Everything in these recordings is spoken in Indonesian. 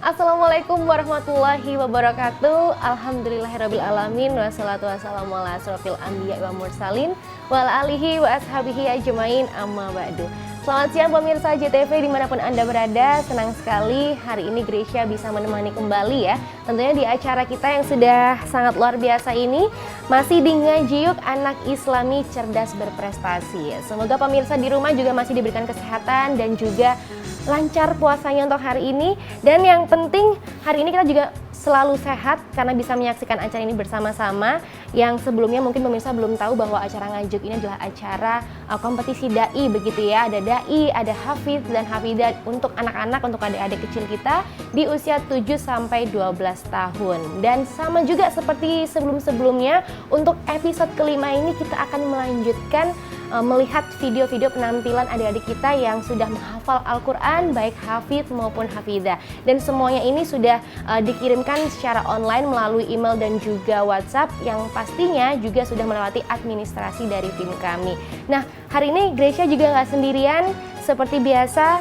Assalamualaikum warahmatullahi wabarakatuh. Alhamdulillahirrabbilalamin. Wassalatu wassalamu ala asrofil anbiya wa mursalin wal alihi wa ashabihi ajmain amma ba'du. Selamat siang pemirsa JTV dimanapun Anda berada. Senang sekali hari ini Gracia bisa menemani kembali ya. Tentunya di acara kita yang sudah sangat luar biasa ini masih dengan jiyuk anak Islami cerdas berprestasi. Semoga pemirsa di rumah juga masih diberikan kesehatan dan juga lancar puasanya untuk hari ini. Dan yang penting hari ini kita juga selalu sehat karena bisa menyaksikan acara ini bersama-sama. Yang sebelumnya mungkin pemirsa belum tahu bahwa acara Ngajuk ini adalah acara kompetisi da'i begitu ya. Ada da'i, ada hafiz dan hafidah untuk anak-anak, untuk adik-adik kecil kita di usia 7 sampai 12 tahun. Dan sama juga seperti sebelum-sebelumnya, untuk episode kelima ini kita akan melanjutkan melihat video-video penampilan adik-adik kita yang sudah menghafal Al-Quran, baik hafiz maupun hafidah. Dan semuanya ini sudah dikirimkan secara online melalui email dan juga WhatsApp yang pastinya juga sudah melewati administrasi dari tim kami. Nah, hari ini Gracia juga nggak sendirian, seperti biasa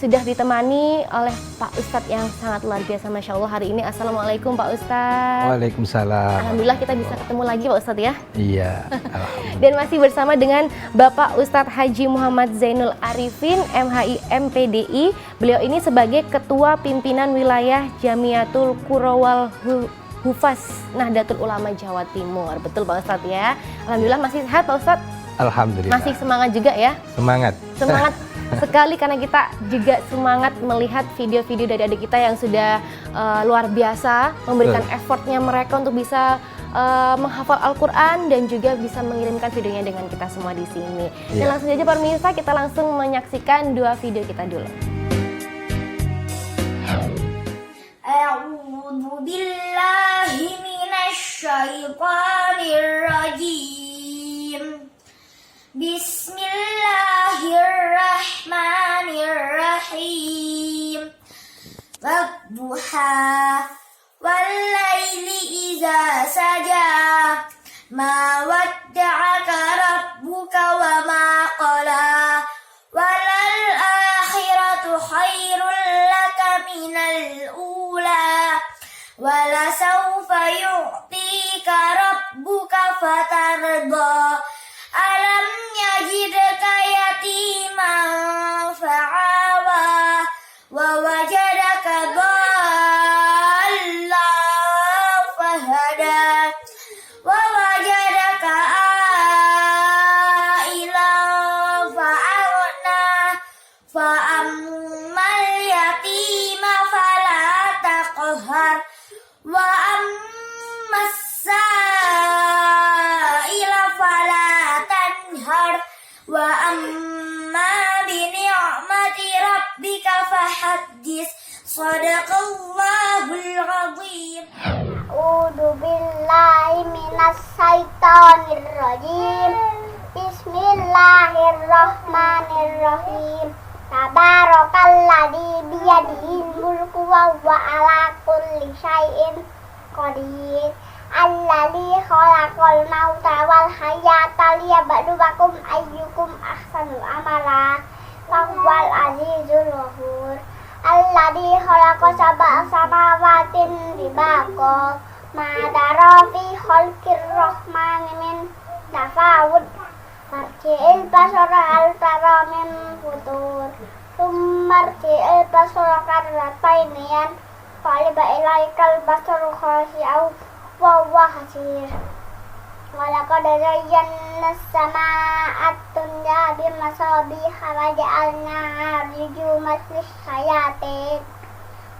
sudah ditemani oleh Pak Ustadz yang sangat luar biasa, Masya Allah hari ini. Assalamualaikum Pak Ustadz. Waalaikumsalam. Alhamdulillah kita bisa ketemu lagi Pak Ustadz ya. Iya, alhamdulillah. Dan masih bersama dengan Bapak Ustadz Haji Muhammad Zainul Arifin, MHI MPDI. Beliau ini sebagai Ketua Pimpinan Wilayah Jamiatul Qurawal Hufaz Nahdlatul Ulama Jawa Timur. Betul Pak Ustadz ya. Alhamdulillah masih sehat Pak Ustadz. Alhamdulillah. Masih semangat juga ya. Semangat. Semangat sekali karena kita juga semangat melihat video-video dari adik kita yang sudah luar biasa memberikan effortnya mereka untuk bisa menghafal Al-Quran dan juga bisa mengirimkan videonya dengan kita semua di sini. Dan langsung saja pemirsa, kita langsung menyaksikan dua video kita dulu. A'udzu billahi minasy syaithanir rajim. Bismillahirrahmanirrahim. Wadduha wallaili idza saja. Ma wadda'aka rabbuka wa ma qala. Walal akhiratu khairul laka minal ula. Wala sawfa yu'tika rabbuka fatarda. Alam yajidka yatiman fa'awa wa wajadaka dhallan fahada wa wajadaka ailan fa'aghna fa ammal yatima fala taqhar wa ammas sa'ila fala wa amma bi ni'mati rabbika fahaddis. Shadaqallahul azim. A'udzu billahi minas syaitonir rajim. Bismillahirrahmanirrahim. Tabarakalladzi biyadihil mulku wa huwa ala kulli syai'in qadir. Alladzi khalaqal mauta wal hayata liyabluwakum ayyukum ahsanu amala wa huwal azizul ghafur. Alladzi khalaqa sab'a samawatin tibaqa ma tara fi khalqir rahmani min tafawud marji'il basara hal tara min futur thumma marji'il basara karratayn qaliba ilaikal basaru khasi'au wa huwa hasir. Walaqad zayyana as-samaa'a ad-dunya bimasabiha wa ja'alnaha rujuman lis-shayatin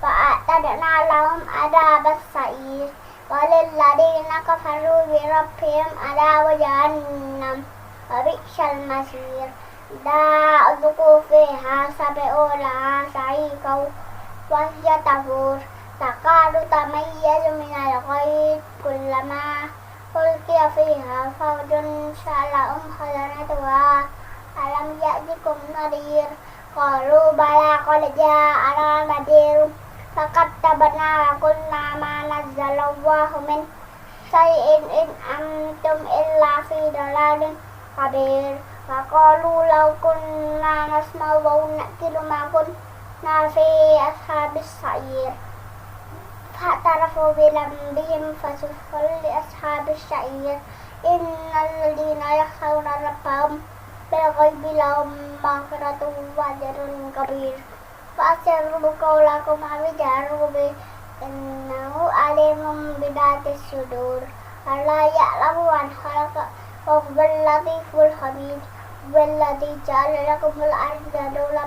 wa a'tadna lahum adhabas sa'ir walil ladzina kafaru bi rabbihim adhabu jahannam wa bi'sal masir. Da'udzuku fiha sab'una sa'iqaw wa hiya tafur takadu tamayyazu minal ghayz kullama ulqiya fiha fawjun sa'alahum khazanatuha alam ya'tikum nadhir qalu bala qad ja'ana nadhir fakattabna kunna ma nazzalallahu min shay'in in antum illa fi dalalin kabir. Faqalu law kunna nasma'u wa na'qilu ma kunna fi ashabis sa'ir. فاعترفوا بذنبهم فسحقا لأصحاب السعير إن الذين يخشون ربهم بالغيب لهم مغفرة وأجر كبير فأسروا قولكم أو اجهروا به إنه عليم بذات الصدور ألا يعلم من خلق وهو اللطيف الخبير والذي جعل لكم الأرض ذلولا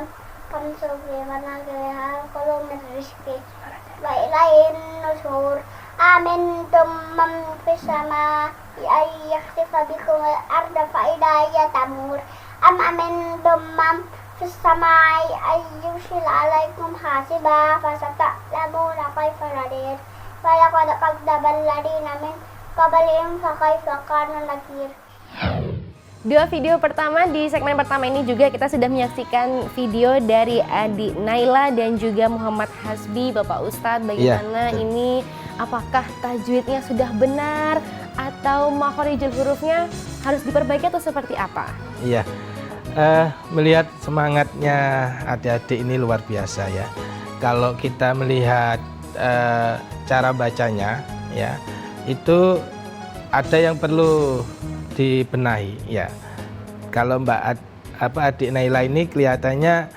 فامشوا في مناكبها وكلوا من رزقه وإليه النشور أأمنتم من في السماء أن يخسف بكم الأرض فإذا هي تمور أم أمنتم من في السماء أن يرسل عليكم حاسبا فستعلمون كيف نذير ولقد كذب الذين من قبلهم فكيف كان نكير. Dua video pertama di segmen pertama ini juga kita sudah menyaksikan video dari adik Naila dan juga Muhammad Hasbi. Bapak Ustadz, bagaimana ini? Apakah tajwidnya sudah benar atau makhorijul hurufnya harus diperbaiki atau seperti apa? Iya, melihat semangatnya adik-adik ini luar biasa ya. Kalau kita melihat cara bacanya ya, itu ada yang perlu dibenahi ya. Kalau adik Naila ini kelihatannya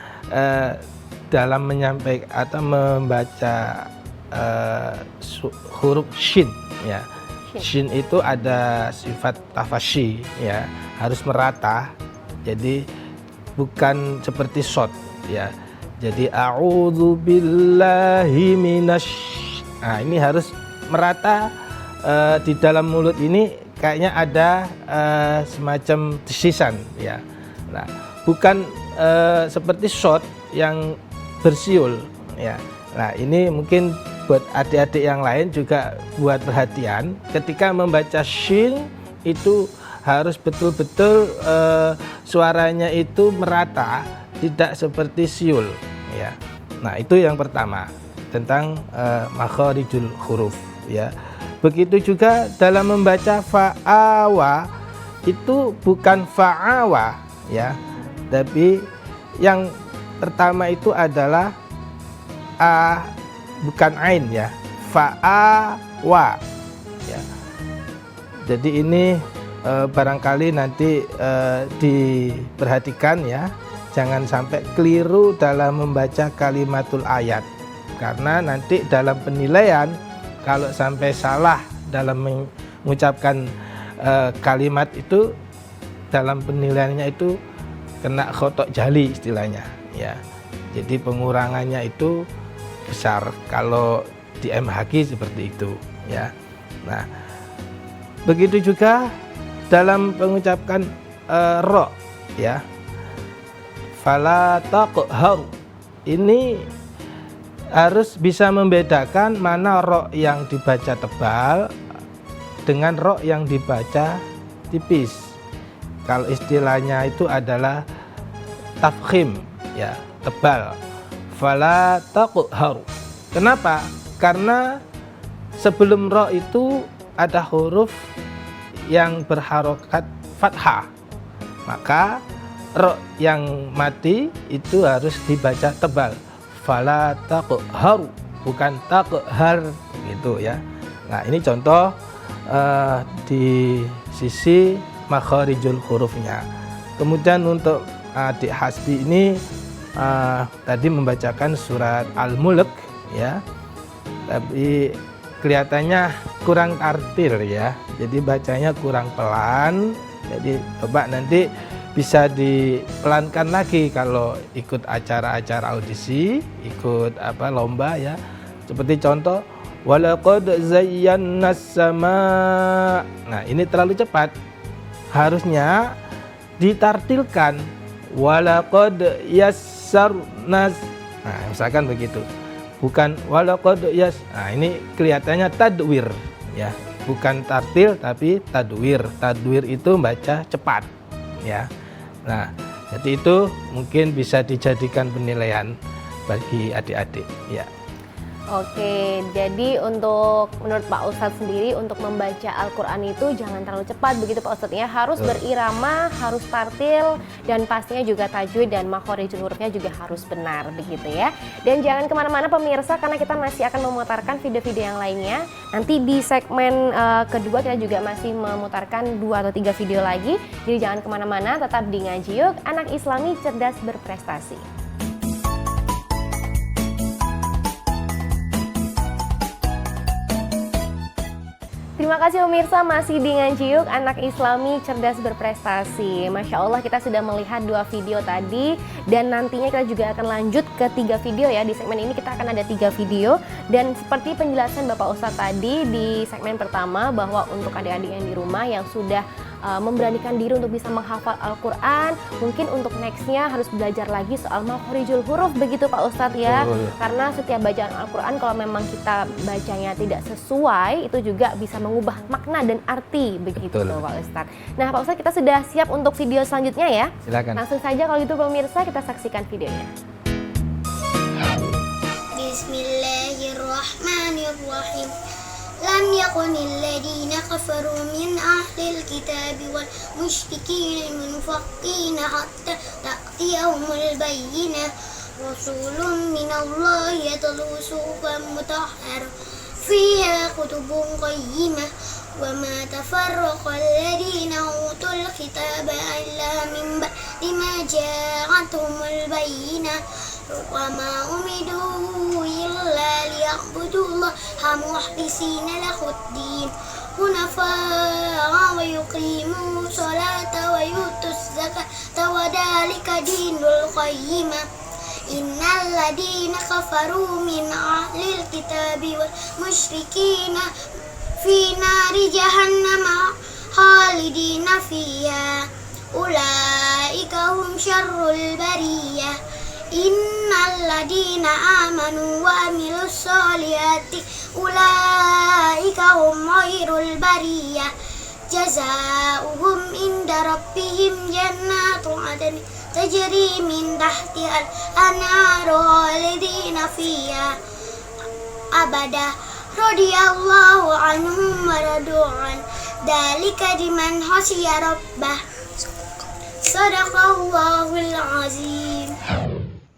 dalam menyampaikan atau membaca huruf shin ya. Shin itu ada sifat tafashi ya, harus merata. Jadi bukan seperti shot ya. Jadi a'udzu billahi minasy. Nah, ini harus merata di dalam mulut ini. Kayaknya ada semacam desisan ya. Nah, bukan seperti shot yang bersiul ya. Nah, ini mungkin buat adik-adik yang lain juga buat perhatian ketika membaca shin itu harus betul-betul suaranya itu merata, tidak seperti siul ya. Nah, itu yang pertama tentang makhorijul huruf ya. Begitu juga dalam membaca fa'awa itu bukan fa'awa ya, tapi yang pertama itu adalah a bukan ain ya, fa'awa ya. Jadi ini barangkali nanti diperhatikan ya, jangan sampai keliru dalam membaca kalimatul ayat, karena nanti dalam penilaian kalau sampai salah dalam mengucapkan kalimat itu, dalam penilaiannya itu kena khotok jali istilahnya ya. Jadi pengurangannya itu besar kalau di MHQ seperti itu ya. Nah, begitu juga dalam mengucapkan ro ya. Fala taqhar, ini harus bisa membedakan mana ro yang dibaca tebal dengan ro yang dibaca tipis. Kalau istilahnya itu adalah tafkhim ya, tebal. Fala taqhar. Kenapa? Karena sebelum ro itu ada huruf yang berharokat fathah. Maka ro yang mati itu harus dibaca tebal. Fala taqhar, bukan taqhar gitu ya. Nah, ini contoh di sisi makhorijul hurufnya. Kemudian untuk adik Hasbi ini tadi membacakan surat Al-Mulk ya, tapi kelihatannya kurang tartil ya, jadi bacanya kurang pelan. Jadi coba nanti bisa dipelankan lagi kalau ikut acara-acara audisi, ikut lomba ya. Seperti contoh walaqad zayyana sama. Nah, ini terlalu cepat. Harusnya ditartilkan walaqad yassarnas. Nah, misalkan begitu. Bukan walaqad Nah, ini kelihatannya tadwir ya. Bukan tartil tapi tadwir. Tadwir itu baca cepat ya. Nah, jadi itu mungkin bisa dijadikan penilaian bagi adik-adik ya. Oke, jadi untuk menurut Pak Ustadz sendiri untuk membaca Al-Quran itu jangan terlalu cepat begitu Pak Ustadz ya, harus berirama, harus tartil, dan pastinya juga tajwid dan makhorijul hurufnya juga harus benar begitu ya. Dan jangan kemana-mana pemirsa karena kita masih akan memutarkan video-video yang lainnya. Nanti di segmen kedua kita juga masih memutarkan 2 atau 3 video lagi. Jadi jangan kemana-mana, tetap di Ngaji Yuk, anak Islami cerdas berprestasi. Terima kasih pemirsa, masih di Ngaji Yuk, anak Islami cerdas berprestasi. Masya Allah kita sudah melihat 2 video tadi dan nantinya kita juga akan lanjut ke 3 video ya. Di segmen ini kita akan ada 3 video dan seperti penjelasan Bapak Ustadz tadi di segmen pertama bahwa untuk adik-adik yang di rumah yang sudah memberanikan diri untuk bisa menghafal Al-Quran, mungkin untuk nextnya harus belajar lagi soal makhorijul huruf begitu Pak Ustadz ya. Karena setiap bacaan Al-Quran kalau memang kita bacanya tidak sesuai itu juga bisa mengubah makna dan arti begitu Pak Ustadz. Nah Pak Ustadz kita sudah siap untuk video selanjutnya ya. Silakan. Langsung saja kalau gitu pemirsa kita saksikan videonya. Bismillahirrahmanirrahim. لم يكن الذين كفروا من أهل الكتاب والمشركين المنفقين حتى تأتيهم البينة رسول من الله يتلو صحفا مطهرة فيها كتب قيمة وما تفرق الذين أوتوا الكتاب إلا من بعد ما جاءتهم البينة وما أمروا إلا ليعبدوا الله مخلصين له الدين حنفاء ويقيموا الصلاة ويؤتوا الزكاة وذلك دين القيمة إن الذين كفروا من أهل الكتاب والمشركين في نار جهنم خالدين فيها أولئك هم شر البرية إن الذين آمنوا وعملوا الصالحات أولئك هم خير البرية جزاؤهم عند ربهم جنات عدن تجري من تحتها الأنهار خالدين فيها أبدا رضي الله عنهم ورضوا عنه ذلك لمن خشي ربه صدق الله العظيم.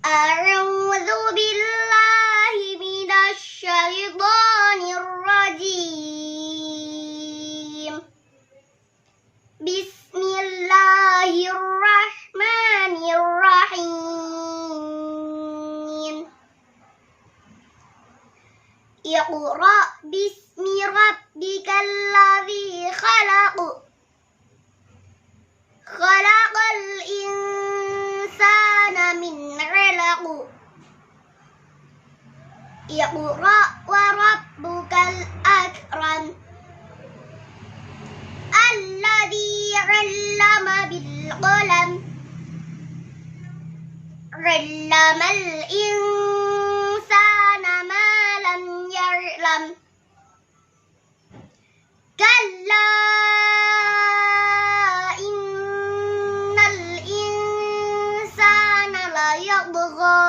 أعوذ بالله من الشيطان الرجيم. بسم الله الرحمن الرحيم. اقرأ باسم ربك الذي خلق خلق الإنسان من علق اقرأ وربك الأكرم الذي علم بالقلم علم الإنسان ما لم يعلم كلا إن الإنسان ليطغى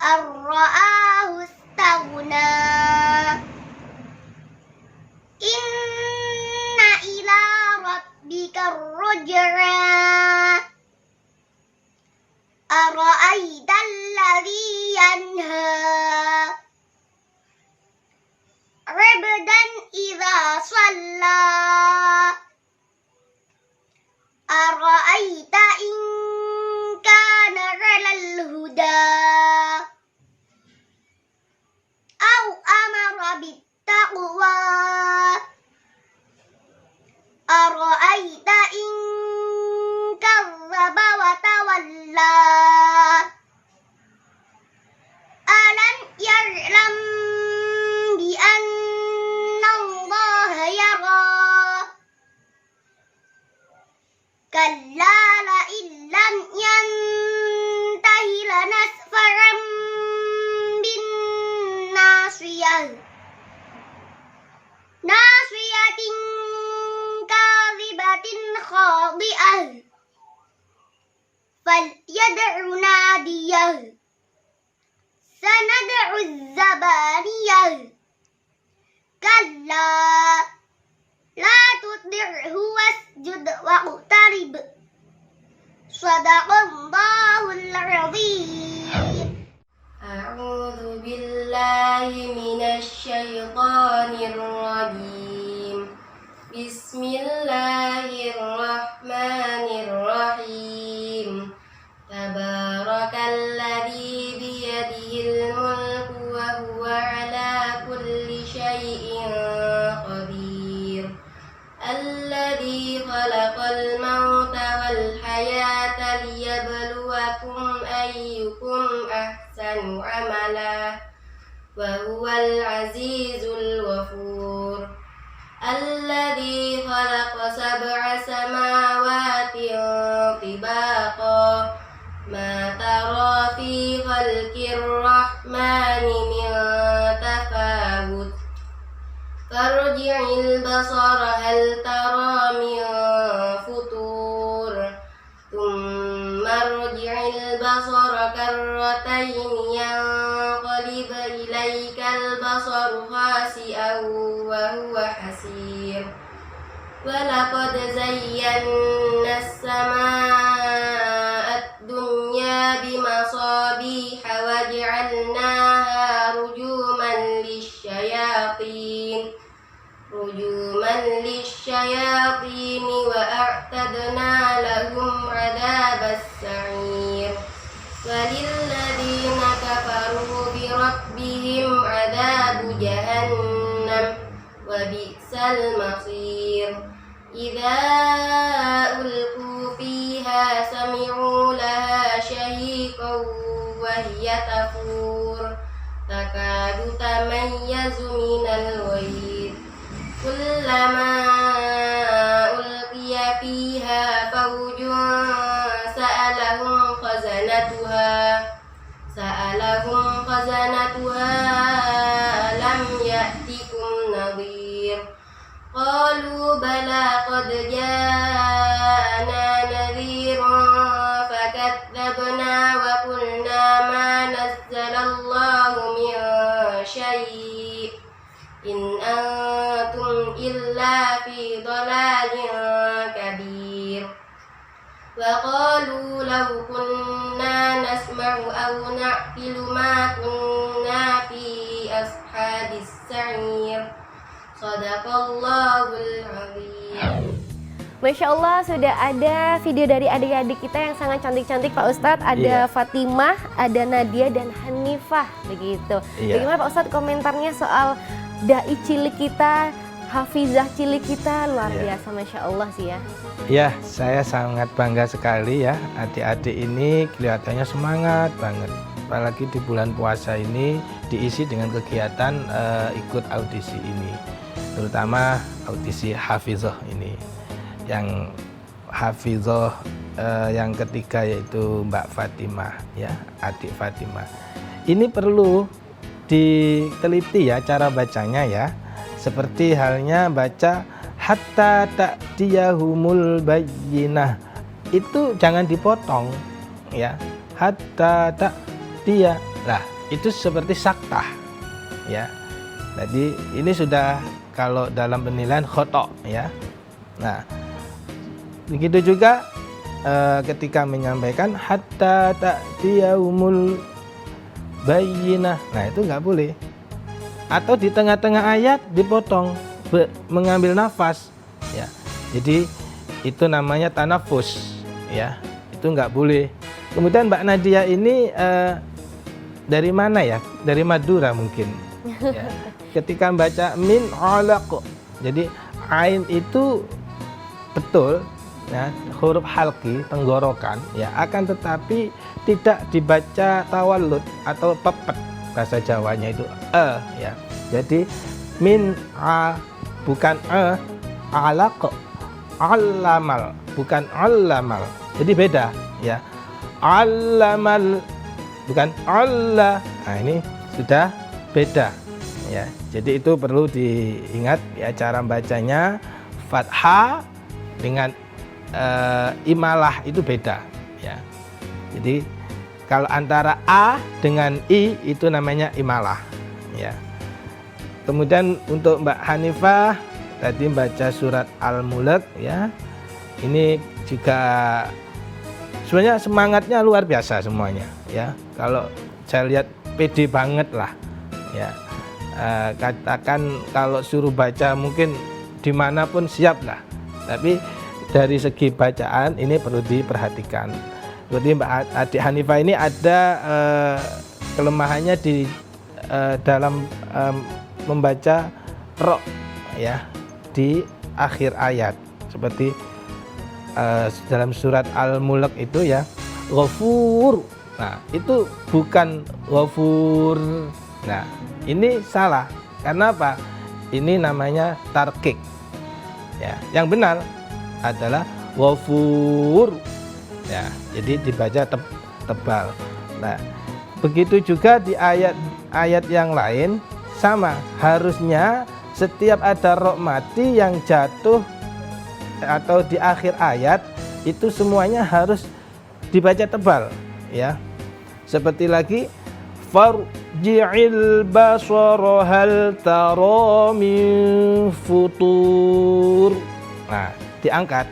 أن رآه استغنى إن إلى ربك الرجعى أرأيت الذي ينهى عبدا إذا صلى أرأيت إن كان على الهدى أو أمر بالتقوى أرأيت إن كذب وتولى ألم يعلم بأن الله يرى كلا لئن لم ينته لنسفعا بالناصية ناصية كاذبة خاطئة فليدع ناديه الزبانية كلا لا تطعه واسجد واقترب صدق الله العظيم أعوذ بالله من الشيطان الرجيم بسم الله الرحمن الرحيم تبارك الذي بيده الملك وهو على كل شيء قدير الذي خلق الموت والحياة ليبلوكم أيكم أحسن عملا وهو العزيز الغفور الذي خلق 7 سماوات طباقا ما ترى في خلق الرحمن من تفاوت فارجع البصر هل ترى من فطور ثم ارجع البصر كرتين ينقلب إليك البصر خاسئا وهو حسير ولقد زينا السماء الدنيا بمصابيح وجعلناها رجوما للشياطين وأعتدنا لهم عذاب السعير وللذين كفروا بربهم عذاب جهنم وبئس المصير إذا ألقوا فيها سمعوا لها شهيقا وهي تفور تكاد تميز من الغيظ كلما ألقي فيها فوج سألهم خزنتها ألم يأتكم نذير قالوا بلى قد جاءنا نذير فكذبنا وقلنا ما نزل الله من شيء إن أنتم إلا في ضلال كبير وقالوا لو كنا نسمع أو نعقل ما كنا في أصحاب السعير صدق الله العظيم. Masya Allah, sudah ada video dari adik-adik kita yang sangat cantik-cantik Pak Ustadz. Ada Fatimah, ada Nadia dan Hanifah begitu. Bagaimana Pak Ustadz komentarnya soal dai cilik kita, hafizah cilik kita? Luar biasa, Masya Allah sih ya. Ya, saya sangat bangga sekali ya, adik-adik ini kelihatannya semangat banget. Apalagi di bulan puasa ini diisi dengan kegiatan ikut audisi ini, terutama audisi hafizah ini. Yang hafizah yang ketiga yaitu Mbak Fatimah ya, adik Fatimah. Ini perlu diteliti ya cara bacanya ya. Seperti halnya baca hatta ta'tiyahumul bayyinah. Itu jangan dipotong ya. Hatta ta'tiyah. Lah, itu seperti saktah ya. Jadi ini sudah kalau dalam penilaian khotok ya. Nah, begitu juga ketika menyampaikan hatta ta'tiyahumul bayyinah. Nah, itu nggak boleh. Atau di tengah-tengah ayat dipotong, mengambil nafas ya. Jadi itu namanya tanafus ya. Itu nggak boleh. Kemudian Mbak Nadia ini dari mana ya? Dari Madura mungkin ya. Ketika membaca min alaq. Jadi ain itu betul ya, huruf halqi tenggorokan ya, akan tetapi tidak dibaca tawallud atau pepet bahasa Jawanya itu ya. Jadi min bukan alaq, allamal bukan allamal. Jadi beda ya. Allamal bukan Allah. Nah, ini sudah beda ya. Jadi itu perlu diingat ya, cara bacanya fathah dengan imalah itu beda ya. Jadi Kalau antara A dengan I itu namanya imalah, ya. Kemudian untuk Mbak Hanifah tadi baca surat Al-Mulk, ya. Ini juga sebenarnya semangatnya luar biasa semuanya, ya. Kalau saya lihat pede banget lah, ya. Katakan kalau suruh baca mungkin dimanapun siap lah. Tapi dari segi bacaan ini perlu diperhatikan. Jadi Mbak Adik Hanifah ini ada kelemahannya di dalam membaca ro, ya, di akhir ayat seperti dalam surat Al-Mulk itu, ya, ghafur. Nah, itu bukan ghafur. Nah, ini salah. Karena apa? Ini namanya tarkik. Ya, yang benar adalah ghafur. Ya, jadi dibaca tebal. Nah, begitu juga di ayat yang lain sama, harusnya setiap ada ro mati yang jatuh atau di akhir ayat itu semuanya harus dibaca tebal, ya. Seperti lagi farji'il basara hal tara min futur. Nah, diangkat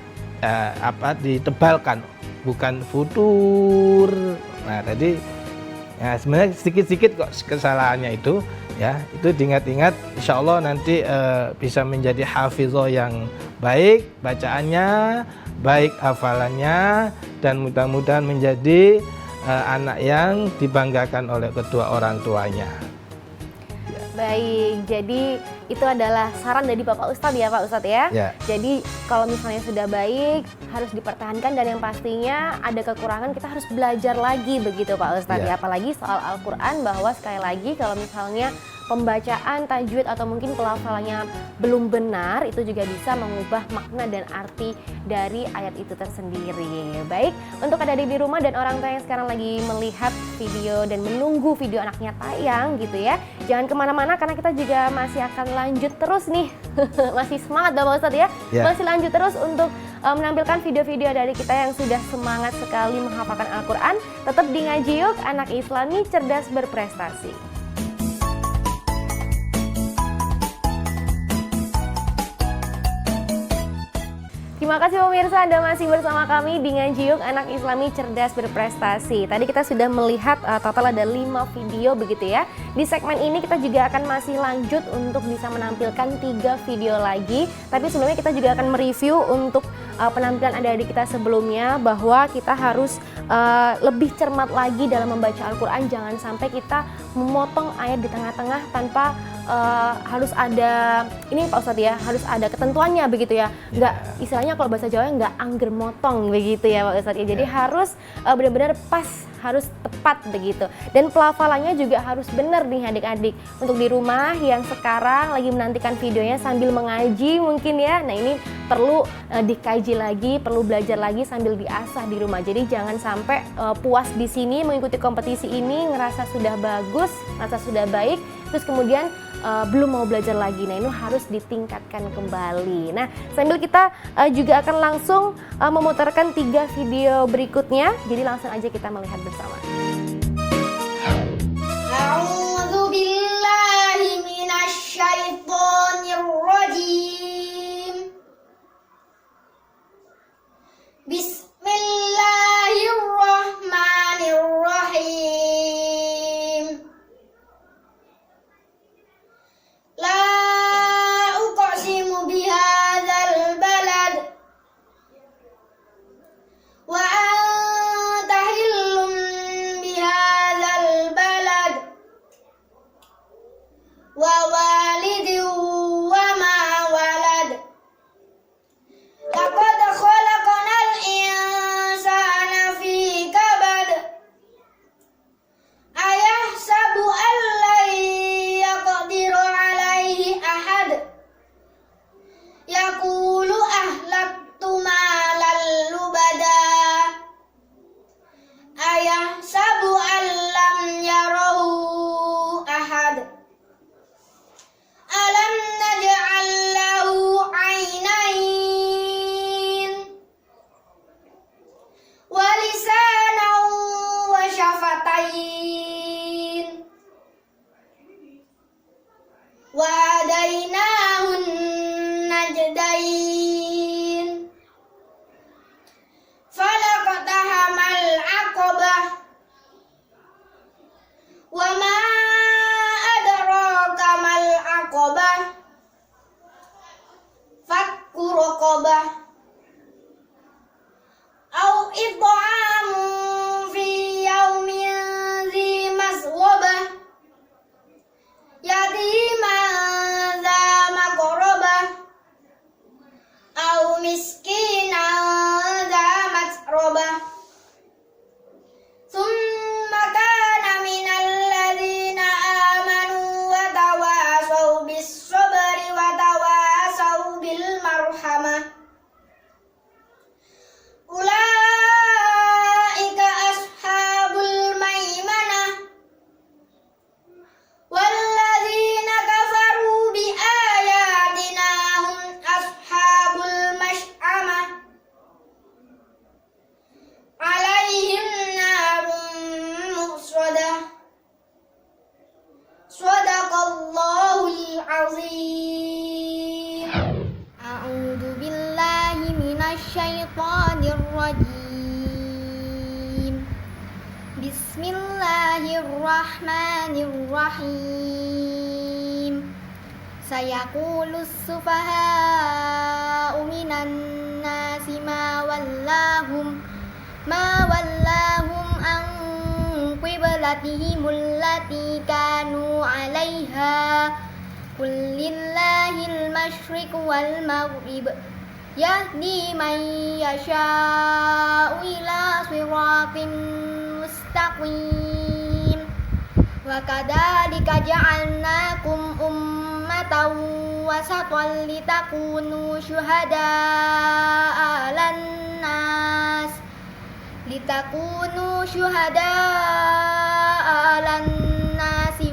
ditebalkan, bukan futur. Nah, tadi ya, sebenarnya sedikit-sedikit kok kesalahannya itu, ya. Itu diingat-ingat, insya Allah nanti bisa menjadi hafizah yang baik bacaannya, baik hafalannya, dan mudah-mudahan menjadi anak yang dibanggakan oleh kedua orang tuanya. Baik, jadi itu adalah saran dari Bapak Ustadz ya Pak Ustadz ya. Ya. Jadi kalau misalnya sudah baik harus dipertahankan, dan yang pastinya ada kekurangan kita harus belajar lagi begitu Pak Ustadz ya. Apalagi soal Al-Quran, bahwa sekali lagi kalau misalnya pembacaan tajwid atau mungkin pelafalannya belum benar, itu juga bisa mengubah makna dan arti dari ayat itu tersendiri. Baik, untuk adik-adik di rumah dan orang tua yang sekarang lagi melihat video dan menunggu video anaknya tayang gitu ya, jangan kemana-mana karena kita juga masih akan lanjut terus nih. Masih semangat Bapak Ustadz ya. Masih lanjut terus untuk menampilkan video-video dari kita yang sudah semangat sekali menghafalkan Al-Quran. Tetap di Ngaji Yuk, anak Islami cerdas berprestasi. Terima kasih pemirsa, Anda masih bersama kami di Ngaji Yuk, anak Islami cerdas berprestasi. Tadi kita sudah melihat total ada 5 video begitu ya. Di segmen ini kita juga akan masih lanjut untuk bisa menampilkan 3 video lagi. Tapi sebelumnya kita juga akan mereview untuk penampilan adik-adik kita sebelumnya, bahwa kita harus lebih cermat lagi dalam membaca Al-Quran. Jangan sampai kita memotong ayat di tengah-tengah tanpa harus ada, ini Pak Ustadz ya, harus ada ketentuannya begitu ya. Nggak, istilahnya kalau bahasa Jawa nggak angger motong begitu ya Pak Ustadz ya. Jadi harus benar-benar pas, harus tepat begitu. Dan pelafalannya juga harus benar nih adik-adik. Untuk di rumah yang sekarang lagi menantikan videonya sambil mengaji mungkin ya. Nah, ini perlu dikaji lagi, perlu belajar lagi sambil diasah di rumah. Jadi jangan sampai puas di sini mengikuti kompetisi ini, ngerasa sudah bagus, ngerasa sudah baik, terus kemudian belum mau belajar lagi. Nah, ini harus ditingkatkan kembali. Nah, sambil kita juga akan langsung memutarkan 3 video berikutnya. Jadi langsung aja kita melihat bersama. A'udzu billahi minasyaitonir rajim. Bismillahirrahmanirrahim. La uqsimu bihadzal balad wa anta hillum Bismillahirrahmanirrahim. Sayaqulus sufaha'u minan nasi ma wallahum an qiblatihimul lati kanu 'alaiha. Qul lillahil masyriqu wal maghrib yahdi man yasha'u ila siratin mustaqim. Wa kadzalika ja'alnakum ummatan wasatan litakunu syuhada'a 'alan nas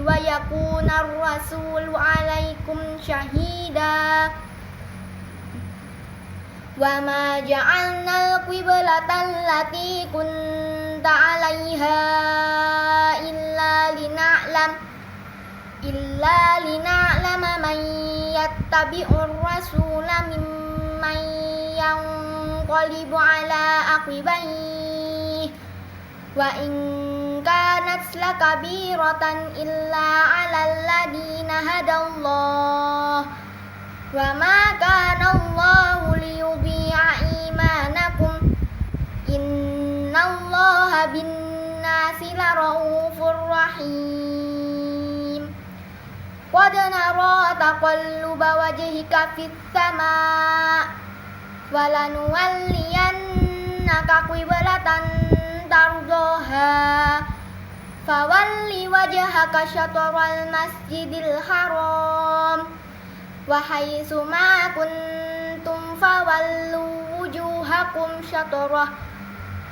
wa yakunar rasulu 'alaikum syahida. Wa ma ja'alnal qiblatan allati kunta 'alaiha illa lina'lama man yattabi'ur rasula mimman yanqalibu 'ala aqibaihi. Wa in kanat lakabiratan illa 'alal ladina hadallah. Wa ma kana Allahu liyudhi'a imanakum innallaha bin-nasi laraufur rahim. Qad nara taqalluba wajhika fis sama' walanuwalliyannaka qiblatan tardaha fawalli wajhaka syatral masjidil haram wa haitsu ma kuntum fawallu wujuhakum syatrah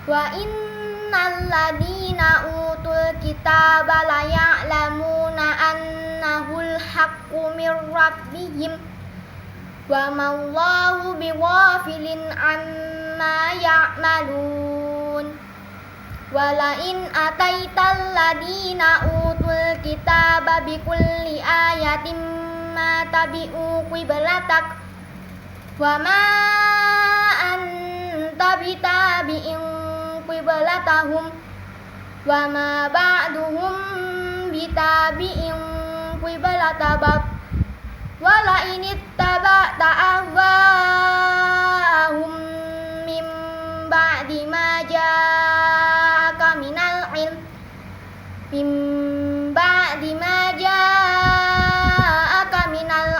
wa innal ladina utul kitaba la ya'lamuna annahul haqqu mir rabbihim wa ma Allahu bighafilin amma ya'malun. Wala in ataital ladina utul kitaba bikulli ayatin ma tabi'u qiblatak wa ma anta bitabi'in qiblatahum wa ma ba'duhum bitabi'in qiblatabak wala in ittaba'ta ahwa'ahum min ba'di ma ja'aka minal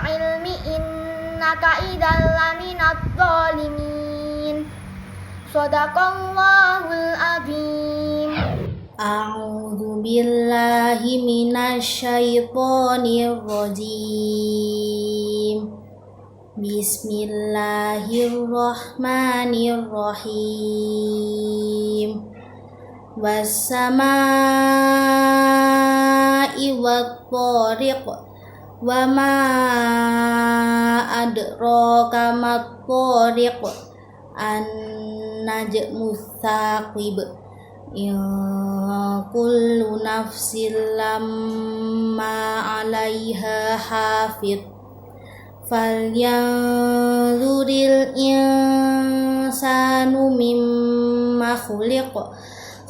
ilmi innaka idzal laminadh dhalimin. Shadaqallahul azim. A'udzu billahi minasy syaithanir rajim. Bismillahirrahmanirrahim. Was-samaa'i wat-thariq wa ma adraka mat-thariq an-najmus tsaqib ya kullu nafsin lamma 'alaiha hafidh falyanzuril insanu mimma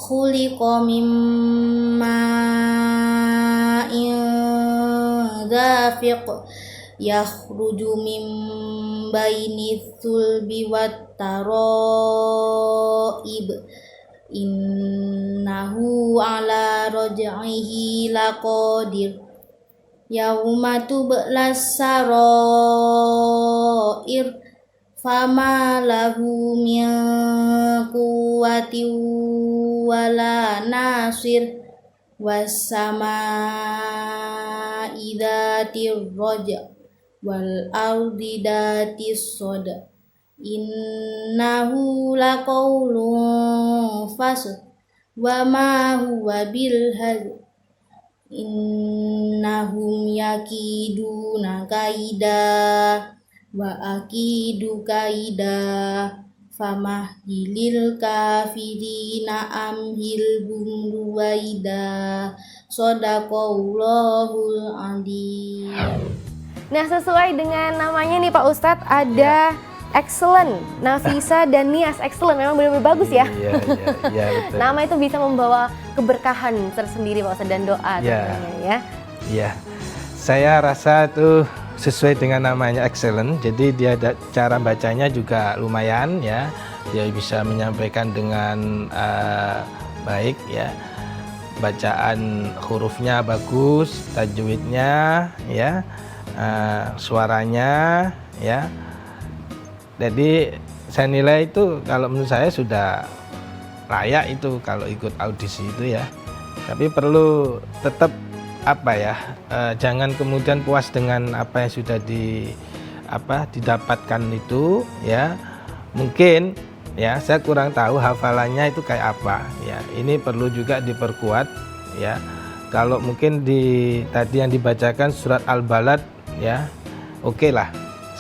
khuliqa mimma dafiq yakhruju min baini sulbi wat taraib innahu ala raj'ihi laqadir yauma tublas sarair fama lahu min quwwati wala nasir was-samaa'i dzatir raja wal ardi dzatis sada innahu laqaulun fasl wa ma huwa bil hazl innahum yakiduna kaida wa akidu kaida famahilil kafirina amhilhum ruwaida. Shadaqallahul adzim. Nah, sesuai dengan namanya nih Pak Ustadz, ada excellent, Nafisa dan Nias excellent, memang benar-benar bagus ya. Iya betul. Nama itu bisa membawa keberkahan tersendiri Pak Ustadz dan doa Ya. tentunya ya. Iya, saya rasa itu sesuai dengan namanya excellent. Jadi dia cara bacanya juga lumayan ya. Dia bisa menyampaikan dengan baik ya. Bacaan hurufnya bagus, tajwidnya ya, suaranya ya. Jadi saya nilai itu kalau menurut saya sudah layak itu kalau ikut audisi itu ya. Tapi perlu tetap apa ya, jangan kemudian puas dengan apa yang sudah didapatkan itu ya. Mungkin ya saya kurang tahu hafalannya itu kayak apa ya. Ini perlu juga diperkuat ya. Kalau mungkin tadi yang dibacakan surat Al-Balad ya, oke lah.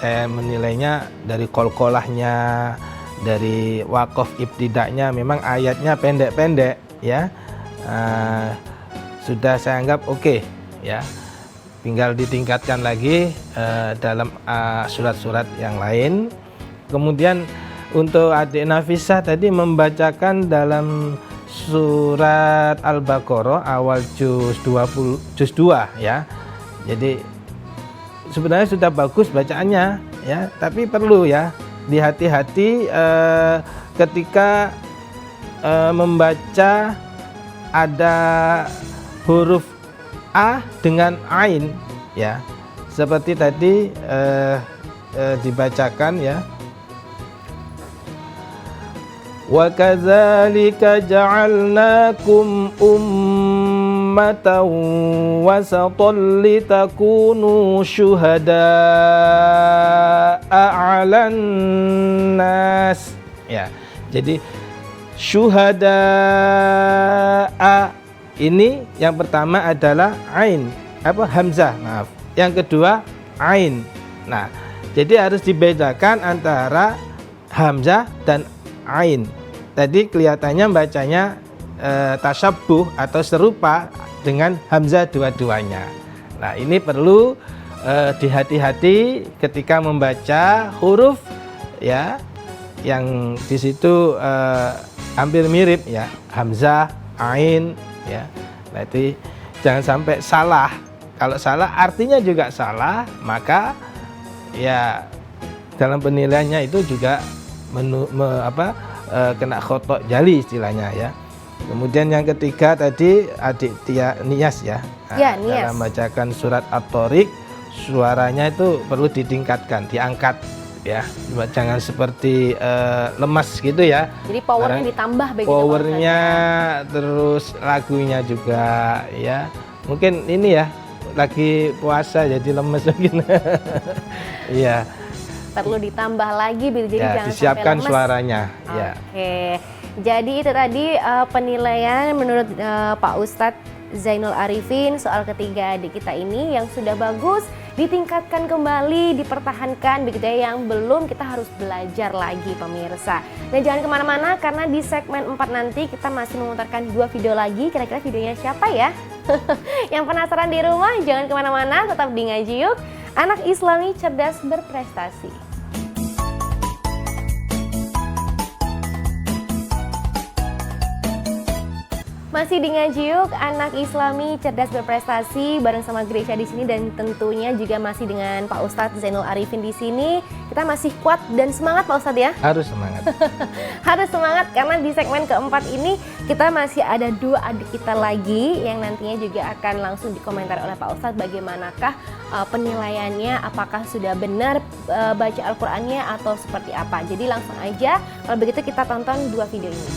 Saya menilainya dari qalqalahnya, dari waqaf ibtidaknya, memang ayatnya pendek-pendek ya. Sudah saya anggap oke ya. Tinggal ditingkatkan lagi dalam surat-surat yang lain. Kemudian untuk adik Nafisa tadi membacakan dalam surat Al-Baqarah awal juz 2 ya. Jadi sebenarnya sudah bagus bacaannya ya, tapi perlu ya dihati-hati ketika membaca ada huruf A dengan Ain ya. Seperti tadi dibacakan ya. Wa kadzalika ja'alnakum ummatan wasatan litakunu syuhada'a 'alan nas. Ya. Jadi syuhada'a ini yang pertama adalah ain, hamzah, maaf. Yang kedua ain. Nah, jadi harus dibedakan antara hamzah dan ain. Tadi kelihatannya bacanya tasabbuh atau serupa dengan hamzah dua-duanya. Nah, ini perlu dihati-hati ketika membaca huruf ya yang di situ hampir mirip ya, hamzah, ain ya. Berarti jangan sampai salah. Kalau salah artinya juga salah, maka ya dalam penilaiannya itu juga kena khotok jali istilahnya ya. Kemudian yang ketiga tadi adik Nias ya. Ya, Nias. Dalam membacakan surat At-Thariq suaranya itu perlu ditingkatkan, diangkat ya. Jangan seperti lemas gitu ya. Jadi powernya ditambah begitu. Powernya terus lagunya juga ya. Mungkin ini ya lagi puasa jadi lemes mungkin. Iya. Perlu ditambah lagi jadi ya, jangan disiapkan sampai lemes. Suaranya. Ya. Oke. Jadi itu tadi penilaian menurut Pak Ustadz Zainul Arifin soal ketiga adik kita ini yang sudah bagus, ditingkatkan kembali, dipertahankan begitu ya, yang belum kita harus belajar lagi pemirsa. Dan jangan kemana-mana karena di segmen 4 nanti kita masih memutarkan 2 video lagi, kira-kira videonya siapa ya? Yang penasaran di rumah jangan kemana-mana, tetap di Ngaji Yuk, anak Islami cerdas berprestasi. Masih di Ngaji Yuk, anak Islami cerdas berprestasi bareng sama Gresha di sini dan tentunya juga masih dengan Pak Ustadz Zainul Arifin di sini. Kita masih kuat dan semangat Pak Ustadz ya. Harus semangat. Harus semangat karena di segmen keempat ini kita masih ada 2 adik kita lagi yang nantinya juga akan langsung dikomentar oleh Pak Ustadz bagaimanakah penilaiannya, apakah sudah benar baca Al-Qur'annya atau seperti apa. Jadi langsung aja kalau begitu kita tonton 2 video ini.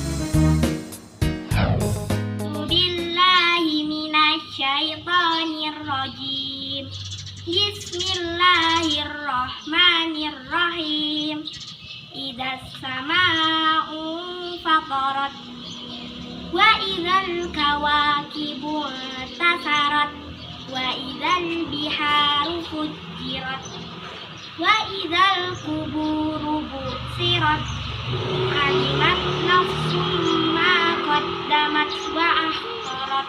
Syaitanirrajim. Bismillahirrahmanirrahim. Idzas sama'u fatarat wa idzal kawakibu tasarat wa idzal biharu fujirat wa idzal quburu busirat alimat nafsum ma qaddamat wa akhirat.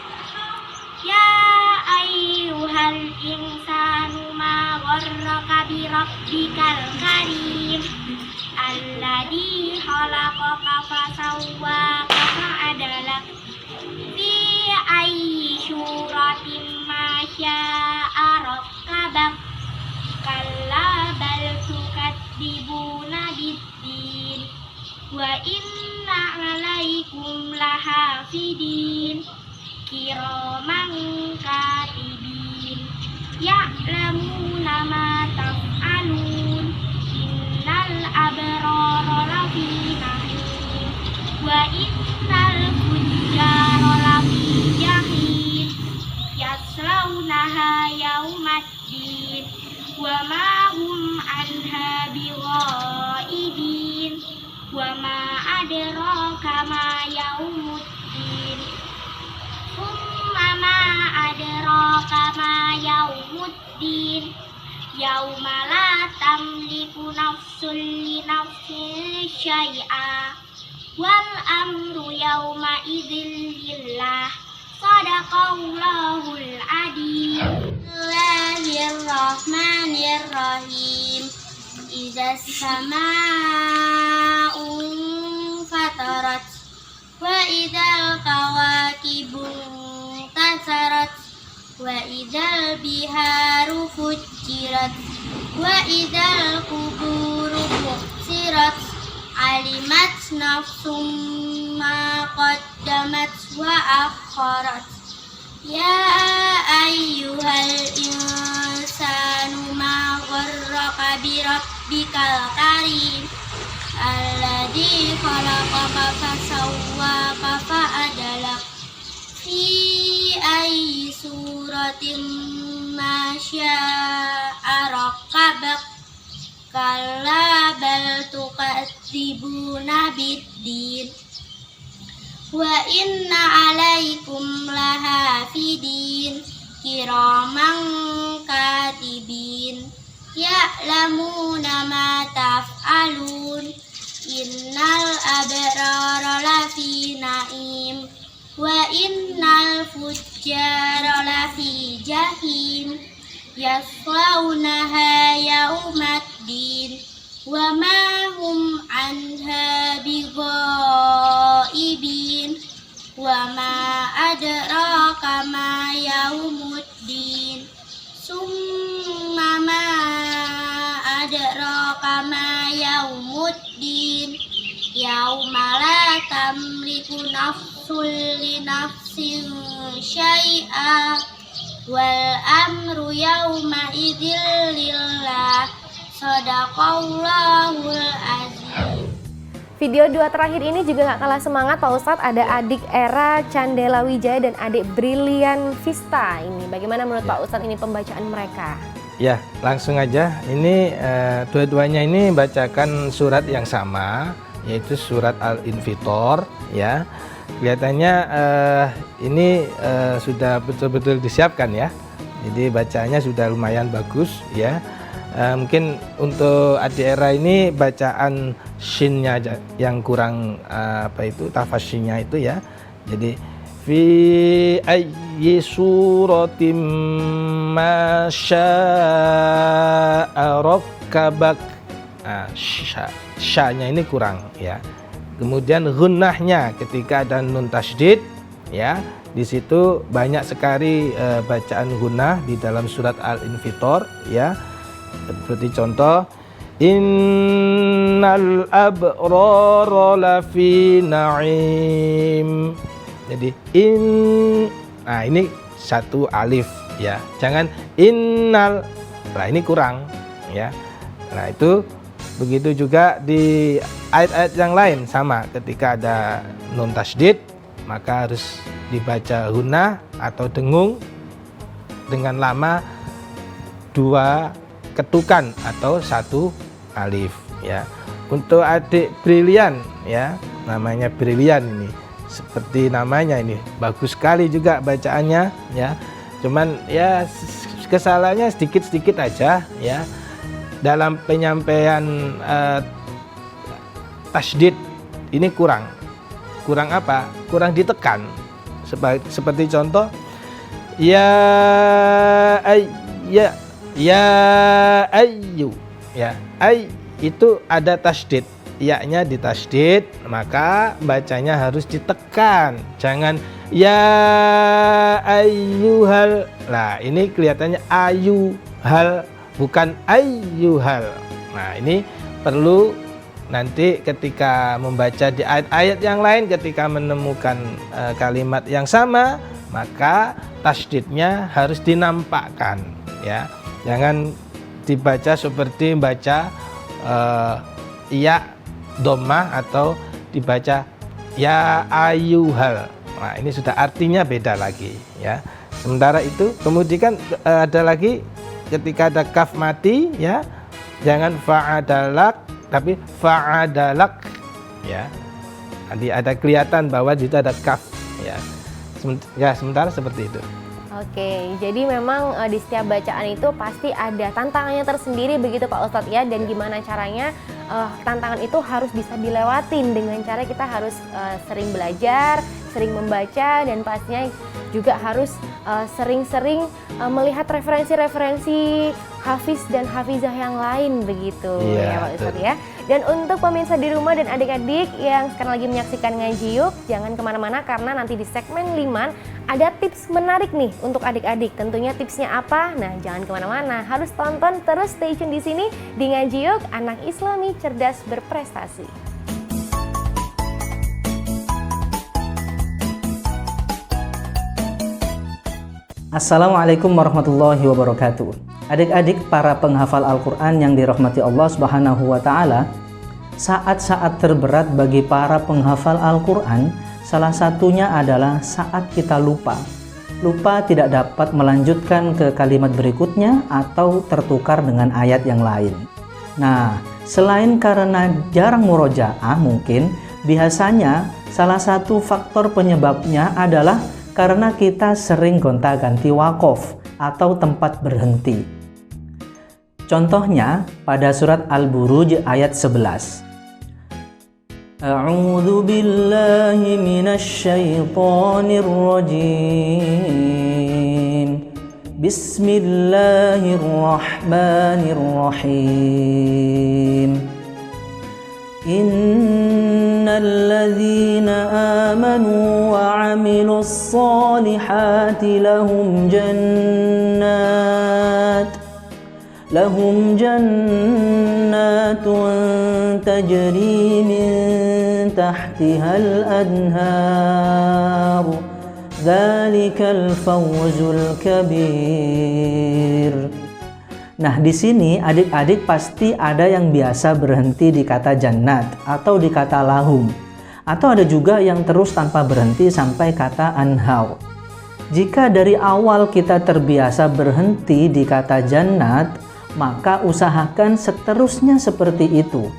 Ya ayyuhal insanu ma gharraka bi rabbikal karim alladzi khalaqaka fasawwaka fa'adalak fi ayyi suratin ma syaa rakkabak kalla bal tukadzibuna biddin wa inna 'alaikum lahafidin kiraman katibin ya'lamuna ma taf'alun innal abrara lafi na'im wa innal fujjara lafi jahim yaslaunaha yaumaddin wa ma hum anha bighaibin wa ma adraka ma yaumuddin thumma ma adraka ma yaumuddin yauma la tamliku nafsun li nafsin syai'a wal amru yauma idzin lillah sadaqallahul adzim. Bismillahirrahmanirrahim. Idzas samaa'u fatarat wa idzal kawakibu tasarat wa idzal biharu fujirat wa idzal quburu bu'sirat alimat nafsum ma qaddamat wa akharat ya ayyuhal insanu ma gharraka bi rabbikal karim alladzi khalaqaka fasawwaka fa'adalak fi ayyi suratin ma syaa rakkabak kalla bal tukadzibuna biddin wa inna 'alaikum lahafidin kiraman katibin ya'lamuna ma taf'alun innal abrara lafi na'im wa innal fujjara lafi jahim yaslaunaha yaumaddin wa ma hum anha bighaibin wa ma adraka ma yaumuddin summa ma adraka ma yaumuddin yauma la tamliku nafsun li nafsin syai'a wal amru yauma idzil lillah sadaqallahul azim. Video dua terakhir ini juga gak kalah semangat Pak Ustadz. Ada adik Era Candela Wijaya dan adik Brilian Vista. Ini bagaimana menurut Pak Ustadz ini pembacaan mereka? Ya, langsung aja. Ini dua-duanya ini bacakan surat yang sama, yaitu surat Al-Infitor. Ya, kelihatannya ini sudah betul-betul disiapkan ya. Jadi bacanya sudah lumayan bagus ya. Mungkin untuk adik Era ini bacaan shinnya yang kurang tafasyinya itu ya. Jadi fi ayyi suratim ma syaa rakkabak. Sya-nya ini kurang ya. Kemudian gunnahnya ketika ada nun tasydid ya. Di situ banyak sekali bacaan gunnah di dalam surat Al-Infitor ya. Seperti contoh innal abrara lafi na'im. Jadi ini satu alif ya. Jangan innal. Nah, ini kurang ya. Nah, itu begitu juga di ayat-ayat yang lain sama. Ketika ada nun tasydid maka harus dibaca gunnah atau dengung dengan lama 2 ketukan atau 1 alif ya. Untuk adik Brilian ya, namanya Brilian ini. Seperti namanya ini, bagus sekali juga bacaannya ya. Cuman ya kesalahannya sedikit-sedikit aja ya. Dalam penyampaian tasydid ini kurang apa? Kurang ditekan. Seperti contoh ya Ya ayyu, ya ay itu ada tasdid, ya-nya ditasdid, maka bacanya harus ditekan. Jangan ya ayyuhal. Nah, ini kelihatannya ayyuhal, bukan ayyuhal. Nah, ini perlu nanti ketika membaca di ayat-ayat yang lain, ketika menemukan kalimat yang sama, maka tasdidnya harus dinampakkan, ya. Jangan dibaca seperti baca ya dhammah atau dibaca ya ayyuhal. Nah, ini sudah artinya beda lagi, ya. Sementara itu kemudian ada lagi ketika ada kaf mati, ya. Jangan fa'adalak tapi fa'adalak, ya. Nanti ada kelihatan bahwa di situ ada kaf, ya. Sementara seperti itu. Oke, jadi memang di setiap bacaan itu pasti ada tantangannya tersendiri begitu Pak Ustadz ya. Dan gimana caranya tantangan itu harus bisa dilewatin dengan cara kita harus sering belajar, sering membaca, dan pastinya juga harus sering-sering melihat referensi-referensi hafiz dan hafizah yang lain begitu, ya Pak Ustadz ya. Dan untuk pemirsa di rumah dan adik-adik yang sekarang lagi menyaksikan Ngaji Yuk, jangan kemana-mana karena nanti di segmen 5 ada tips menarik nih untuk adik-adik. Tentunya tipsnya apa? Nah, jangan kemana-mana, harus tonton terus, stay tune di sini di Ngaji Yuk, anak Islami cerdas berprestasi. Assalamualaikum warahmatullahi wabarakatuh. Adik-adik para penghafal Al-Quran yang dirahmati Allah Subhanahu wa Ta'ala, saat-saat terberat bagi para penghafal Al-Quran, salah satunya adalah saat kita lupa. Lupa tidak dapat melanjutkan ke kalimat berikutnya atau tertukar dengan ayat yang lain. Nah, selain karena jarang murojaah mungkin, biasanya salah satu faktor penyebabnya adalah karena kita sering gonta-ganti waqaf atau tempat berhenti. Contohnya pada surat Al-Buruj ayat 11. A'udzu billahi minasy syaithanir rajim. Bismillahirrahmanirrahim. Innal ladzina amanu wa 'amilus solihati lahum jannatun tajri min tahtihal anhar. Dzalikal fawzul kabir. Nah, di sini adik-adik pasti ada yang biasa berhenti di kata jannat atau di kata lahum. Atau ada juga yang terus tanpa berhenti sampai kata anhar. Jika dari awal kita terbiasa berhenti di kata jannat, maka usahakan seterusnya seperti itu.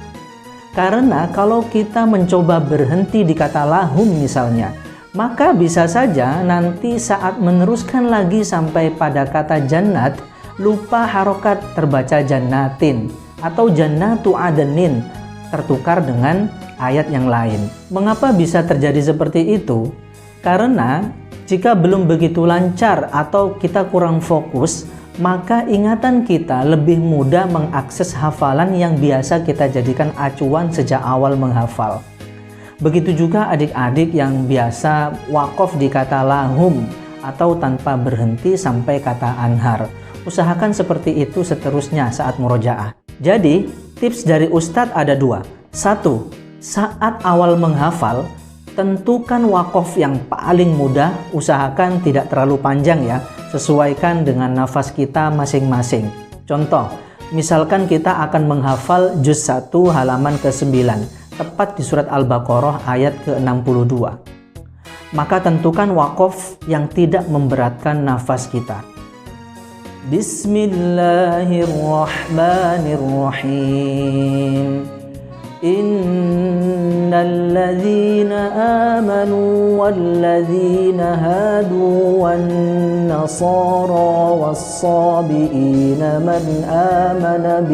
Karena kalau kita mencoba berhenti di kata lahum misalnya, maka bisa saja nanti saat meneruskan lagi sampai pada kata jannat, lupa harokat terbaca jannatin atau jannatu adenin tertukar dengan ayat yang lain. Mengapa bisa terjadi seperti itu? Karena jika belum begitu lancar atau kita kurang fokus, maka ingatan kita lebih mudah mengakses hafalan yang biasa kita jadikan acuan sejak awal menghafal. Begitu juga adik-adik yang biasa waqaf di kata lahum atau tanpa berhenti sampai kata anhar. Usahakan seperti itu seterusnya saat murojaah. Jadi, tips dari Ustadz ada 2. 1. Saat awal menghafal, tentukan waqaf yang paling mudah, usahakan tidak terlalu panjang ya, sesuaikan dengan nafas kita masing-masing. Contoh, misalkan kita akan menghafal juz 1 halaman ke-9, tepat di surat Al-Baqarah ayat ke-62. Maka tentukan waqaf yang tidak memberatkan nafas kita. Bismillahirrahmanirrahim. Innal ladzina amanu wal ladzina hadu wan nasara was sabiina man amana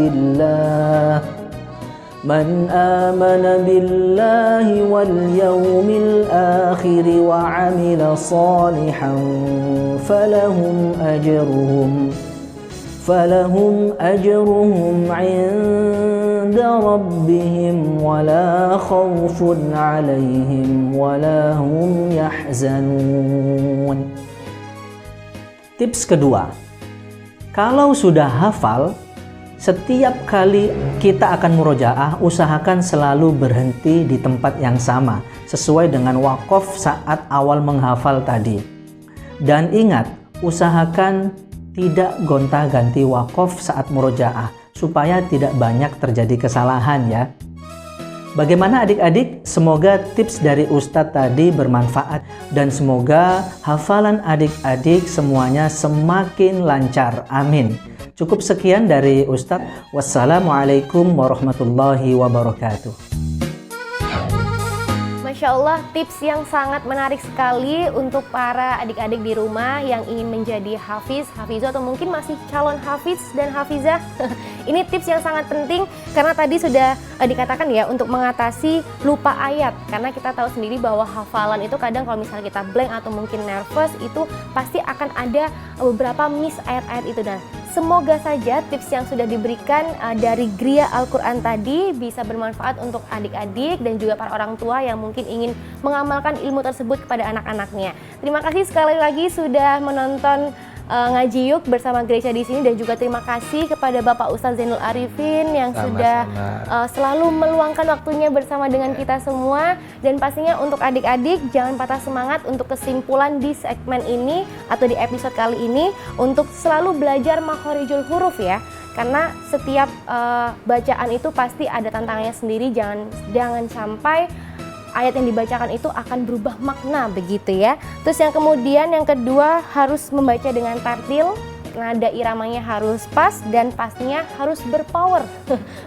billahi wal yawmil akhir wa amila salihan falahum falahum ajruhum 'inda rabbihim wala khaufun 'alaihim wala hum yahzanun. Tips kedua, kalau sudah hafal, setiap kali kita akan murojaah, usahakan selalu berhenti di tempat yang sama, sesuai dengan waqaf saat awal menghafal tadi. Dan ingat, usahakan tidak gonta-ganti waqaf saat murojaah, supaya tidak banyak terjadi kesalahan ya. Bagaimana adik-adik? Semoga tips dari Ustadz tadi bermanfaat dan semoga hafalan adik-adik semuanya semakin lancar. Amin. Cukup sekian dari Ustadz. Wassalamualaikum warahmatullahi wabarakatuh. Masya Allah, tips yang sangat menarik sekali untuk para adik-adik di rumah yang ingin menjadi hafiz, hafizah, atau mungkin masih calon hafiz dan hafizah. Ini tips yang sangat penting karena tadi sudah dikatakan ya, untuk mengatasi lupa ayat. Karena kita tahu sendiri bahwa hafalan itu kadang kalau misalnya kita blank atau mungkin nervous, itu pasti akan ada beberapa miss ayat-ayat itu. Dan semoga saja tips yang sudah diberikan dari Gria Al-Quran tadi bisa bermanfaat untuk adik-adik dan juga para orang tua yang mungkin ingin mengamalkan ilmu tersebut kepada anak-anaknya. Terima kasih sekali lagi sudah menonton Ngaji Yuk bersama Gracia di sini, dan juga terima kasih kepada Bapak Ustadz Zainul Arifin yang sudah selalu meluangkan waktunya bersama dengan kita semua. Dan pastinya untuk adik-adik jangan patah semangat untuk kesimpulan di segmen ini atau di episode kali ini untuk selalu belajar makhorijul huruf ya. Karena setiap bacaan itu pasti ada tantangannya sendiri, jangan sampai ayat yang dibacakan itu akan berubah makna begitu ya. Terus yang kemudian yang kedua, harus membaca dengan tartil, nada iramanya harus pas dan pastinya harus berpower.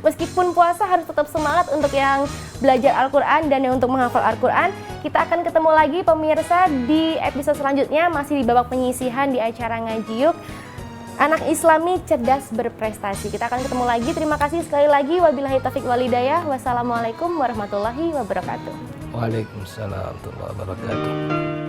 Meskipun puasa harus tetap semangat untuk yang belajar Al-Quran dan yang untuk menghafal Al-Quran. Kita akan ketemu lagi pemirsa di episode selanjutnya, masih di babak penyisihan di acara Ngaji Yuk. Anak Islami cerdas berprestasi. Kita akan ketemu lagi. Terima kasih sekali lagi. Wabillahi taufiq wal hidayah. Wassalamualaikum warahmatullahi wabarakatuh. Waalaikumsalam warahmatullahi wabarakatuh.